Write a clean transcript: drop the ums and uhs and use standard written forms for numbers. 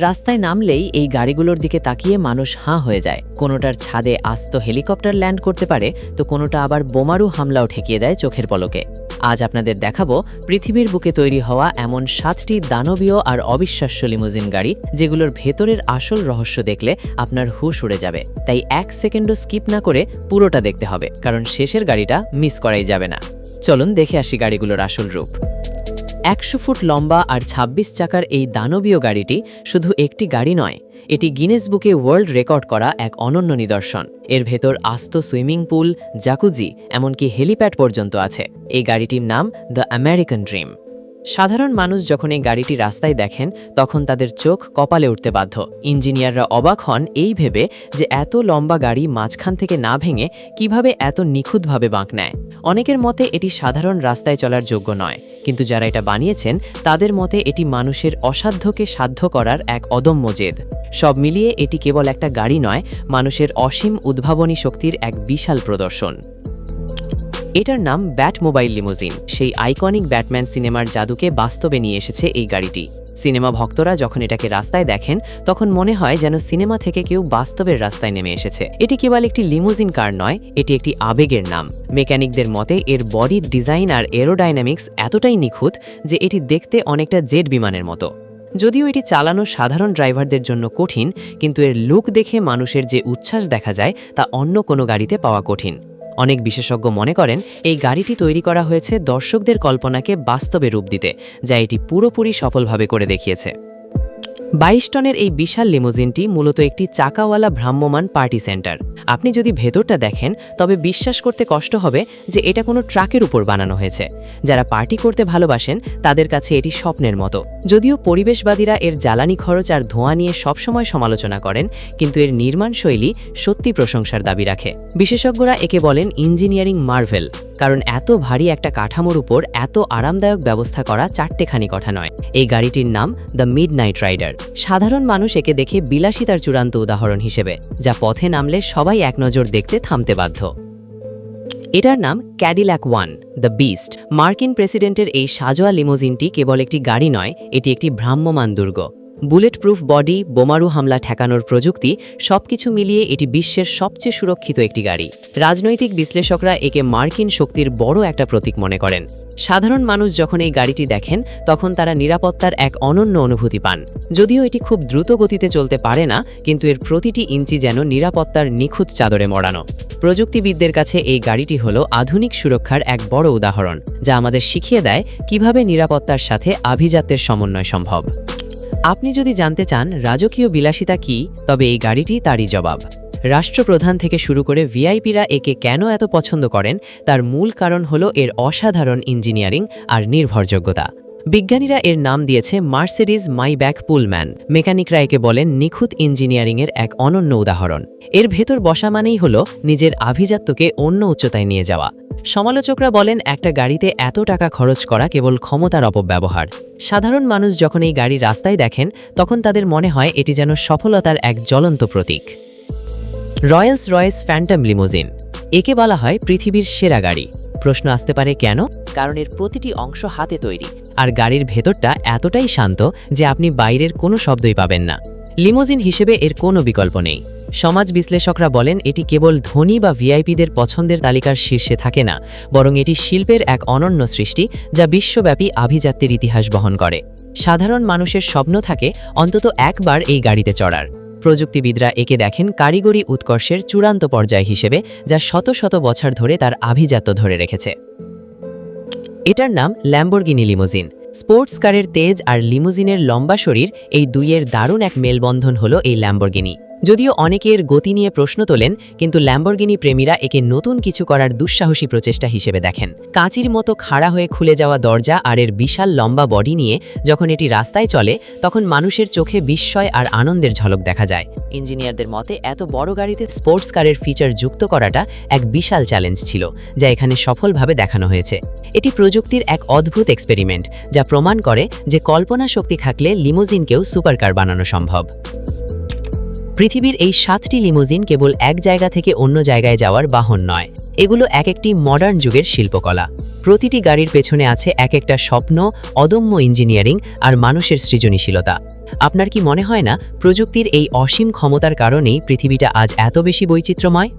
রাস্তায় নামলেই এই গাড়িগুলোর দিকে তাকিয়ে মানুষ হাঁ হয়ে যায়। কোনোটার ছাদে আস্ত হেলিকপ্টার ল্যান্ড করতে পারে, তো কোনোটা আবার বোমারু হামলাও ঠেকিয়ে দেয় চোখের পলকে। আজ আপনাদের দেখাবো পৃথিবীর বুকে তৈরি হওয়া এমন 7টি দানবীয় আর অবিশ্বাস্য লিমুজিন গাড়ি, যেগুলোর ভেতরের আসল রহস্য দেখলে আপনার হুঁশ উড়ে যাবে। তাই 1 সেকেন্ডও স্কিপ না করে পুরোটা দেখতে হবে, কারণ শেষের গাড়িটা মিস করাই যাবে না। চলুন দেখে আসি গাড়িগুলোর আসল রূপ। 100 ফুট লম্বা আর 26 চাকার এই দানবীয় গাড়িটি শুধু একটি গাড়ি নয়, এটি গিনেস বুকে ওয়ার্ল্ড রেকর্ড করা এক অনন্য নিদর্শন। এর ভেতর আস্ত সুইমিং পুল, জাকুজি, এমনকি হেলিপ্যাড পর্যন্ত আছে। এই গাড়িটির নাম দ্য আমেরিকান ড্রিম। সাধারণ মানুষ যখন এই গাড়িটি রাস্তায় দেখেন, তখন তাদের চোখ কপালে উঠতে বাধ্য। ইঞ্জিনিয়াররা অবাক হন এই ভেবে যে এত লম্বা গাড়ি মাঝখান থেকে না ভেঙে কিভাবে এত নিখুঁতভাবে বাঁক নেয়। অনেকের মতে এটি সাধারণ রাস্তায় চলার যোগ্য নয়, কিন্তু যারা এটা বানিয়েছেন তাদের মতে এটি মানুষের অসাধ্যকে সাধ্য করার এক অদম্য জেদ। সব মিলিয়ে এটি কেবল একটা গাড়ি নয়, মানুষের অসীম উদ্ভাবনী শক্তির এক বিশাল প্রদর্শন। এটার নাম ব্যাট মোবাইল লিমুজিন। সেই আইকনিক ব্যাটম্যান সিনেমার জাদুকে বাস্তবে নিয়ে এসেছে এই গাড়িটি। সিনেমা ভক্তরা যখন এটাকে রাস্তায় দেখেন, তখন মনে হয় যেন সিনেমা থেকে কেউ বাস্তবের রাস্তায় নেমে এসেছে। এটি কেবল একটি লিমুজিন কার নয়, এটি একটি আবেগের নাম। মেকানিকদের মতে এর বডির ডিজাইন আর এরোডাইনামিক্স এতটাই নিখুঁত যে এটি দেখতে অনেকটা জেট বিমানের মতো। যদিও এটি চালানো সাধারণ ড্রাইভারদের জন্য কঠিন, কিন্তু এর লুক দেখে মানুষের যে উচ্ছ্বাস দেখা যায় তা অন্য কোনো গাড়িতে পাওয়া কঠিন। অনেক বিশেষজ্ঞ মনে করেন এই গাড়িটি তৈরি করা হয়েছে দর্শকদের কল্পনাকে বাস্তবে রূপ দিতে, যা এটি পুরোপুরি সফলভাবে করে দেখিয়েছে। 22 টনের এই বিশাল লিমুজিনটি মূলত একটি চাকাওয়ালা ভ্রাম্যমাণ পার্টি সেন্টার। আপনি যদি ভেতরটা দেখেন, তবে বিশ্বাস করতে কষ্ট হবে যে এটা কোনো ট্রাকের উপর বানানো হয়েছে। যারা পার্টি করতে ভালোবাসেন তাদের কাছে এটি স্বপ্নের মতো। যদিও পরিবেশবাদীরা এর জ্বালানি খরচ আর ধোঁয়া নিয়ে সবসময় সমালোচনা করেন, কিন্তু এর নির্মাণ শৈলী সত্যি প্রশংসার দাবি রাখে। বিশেষজ্ঞরা একে বলেন ইঞ্জিনিয়ারিং মার্ভেল, কারণ এত ভারী একটা কাঠামোর উপর এত আরামদায়ক ব্যবস্থা করা চারটেখানি কথা নয়। এই গাড়িটির নাম দ্য মিডনাইট রাইডার। সাধারণ মানুষ একে দেখে বিলাসিতার চূড়ান্ত উদাহরণ হিসেবে, যা পথে নামলে সবাই এক নজর দেখতে থামতে বাধ্য। এটার নাম ক্যাডিল্যাক ওয়ান, দ্য বিস্ট। মার্কিন প্রেসিডেন্টের এই সাজোয়া লিমুজিনটি কেবল একটি গাড়ি নয়, এটি একটি ভ্রাম্যমাণ দুর্গ। বুলেট প্রুফ বডি, বোমারু হামলা ঠেকানোর প্রযুক্তি, সবকিছু মিলিয়ে এটি বিশ্বের সবচেয়ে সুরক্ষিত একটি গাড়ি। রাজনৈতিক বিশ্লেষকরা একে মার্কিন শক্তির বড় একটা প্রতীক মনে করেন। সাধারণ মানুষ যখন এই গাড়িটি দেখেন, তখন তারা নিরাপত্তার এক অনন্য অনুভূতি পান। যদিও এটি খুব দ্রুত গতিতে চলতে পারে না, কিন্তু এর প্রতিটি ইঞ্চি যেন নিরাপত্তার নিখুঁত চাদরে মোড়ানো। প্রযুক্তিবিদদের কাছে এই গাড়িটি হলো আধুনিক সুরক্ষার এক বড় উদাহরণ, যা আমাদের শিখিয়ে দেয় কিভাবে নিরাপত্তার সাথে আভিজাত্যের সমন্বয় সম্ভব। আপনি যদি জানতে চান রাজকীয় বিলাসিতা কি, তবে এই গাড়িটি তারই জবাব। রাষ্ট্রপ্রধান থেকে শুরু করে ভিআইপিরা একে কেন এত পছন্দ করেন, তার মূল কারণ হলো এর অসাধারণ ইঞ্জিনিয়ারিং আর নির্ভরযোগ্যতা। বিজ্ঞানীরা এর নাম দিয়েছে মার্সিডিজ মাইব্যাক পুলম্যান। মেকানিকরা একে বলেন নিখুঁত ইঞ্জিনিয়ারিংয়ের এক অনন্য উদাহরণ। এর ভেতর বসা মানেই হলো নিজের আভিজাত্যকে অন্য উচ্চতায় নিয়ে যাওয়া। সমালোচকরা বলেন একটা গাড়িতে এত টাকা খরচ করা কেবল ক্ষমতার অপব্যবহার। সাধারণ মানুষ যখন এই গাড়ি রাস্তায় দেখেন, তখন তাদের মনে হয় এটি যেন সফলতার এক জ্বলন্ত প্রতীক। রয়েলস রয়েস ফ্যান্টম লিমুজিন। একে বলা হয় পৃথিবীর সেরা গাড়ি। প্রশ্ন আসতে পারে কেন? কারণ এর প্রতিটি অংশ হাতে তৈরি, আর গাড়ির ভেতরটা এতটাই শান্ত যে আপনি বাইরের কোনো শব্দই পাবেন না। লিমুজিন হিসেবে এর কোনো বিকল্প নেই। সমাজ বিশ্লেষকরা বলেন এটি কেবল ধনী বা ভিআইপিদের পছন্দের তালিকার শীর্ষে থাকে না, বরং এটি শিল্পের এক অনন্য সৃষ্টি, যা বিশ্বব্যাপী আভিজাত্যের ইতিহাস বহন করে। সাধারণ মানুষের স্বপ্ন থাকে অন্তত একবার এই গাড়িতে চড়ার। প্রযুক্তিবিদরা একে দেখেন কারিগরি উৎকর্ষের চূড়ান্ত পর্যায় হিসেবে, যা শত শত বছর ধরে তার আভিজাত্য ধরে রেখেছে। এটার নাম ল্যাম্বরগিনি লিমুজিন। স্পোর্টস কারের তেজ আর লিমুজিনের লম্বা শরীর, এই দুইয়ের দারুণ এক মেলবন্ধন হলো এই ল্যাম্বরগিনি। যদিও অনেকের গতি নিয়ে প্রশ্ন তোলেন, কিন্তু ল্যাম্বরগিনি প্রেমীরা একে নতুন কিছু করার দুঃসাহসী প্রচেষ্টা হিসেবে দেখেন। কাঁচির মতো খাড়া হয়ে খুলে যাওয়া দরজা আর এর বিশাল লম্বা বডি নিয়ে যখন এটি রাস্তায় চলে, তখন মানুষের চোখে বিস্ময় আর আনন্দের ঝলক দেখা যায়। ইঞ্জিনিয়ারদের মতে এত বড় গাড়িতে স্পোর্টস কারের ফিচার যুক্ত করাটা এক বিশাল চ্যালেঞ্জ ছিল, যা এখানে সফলভাবে দেখানো হয়েছে। এটি প্রযুক্তির এক অদ্ভুত এক্সপেরিমেন্ট, যা প্রমাণ করে যে কল্পনা শক্তি থাকলে লিমুজিনকেও সুপারকার বানানো সম্ভব। পৃথিবীর এই 7টি লিমুজিন কেবল এক জায়গা থেকে অন্য জায়গায় যাওয়ার বাহন নয়, এগুলো এক একটি মডার্ন যুগের শিল্পকলা। প্রতিটি গাড়ির পেছনে আছে এক একটা স্বপ্ন, অদম্য ইঞ্জিনিয়ারিং আর মানুষের সৃজনশীলতা। আপনার কি মনে হয় না প্রযুক্তির এই অসীম ক্ষমতার কারণেই পৃথিবীটা আজ এত বেশি বৈচিত্র্যময়?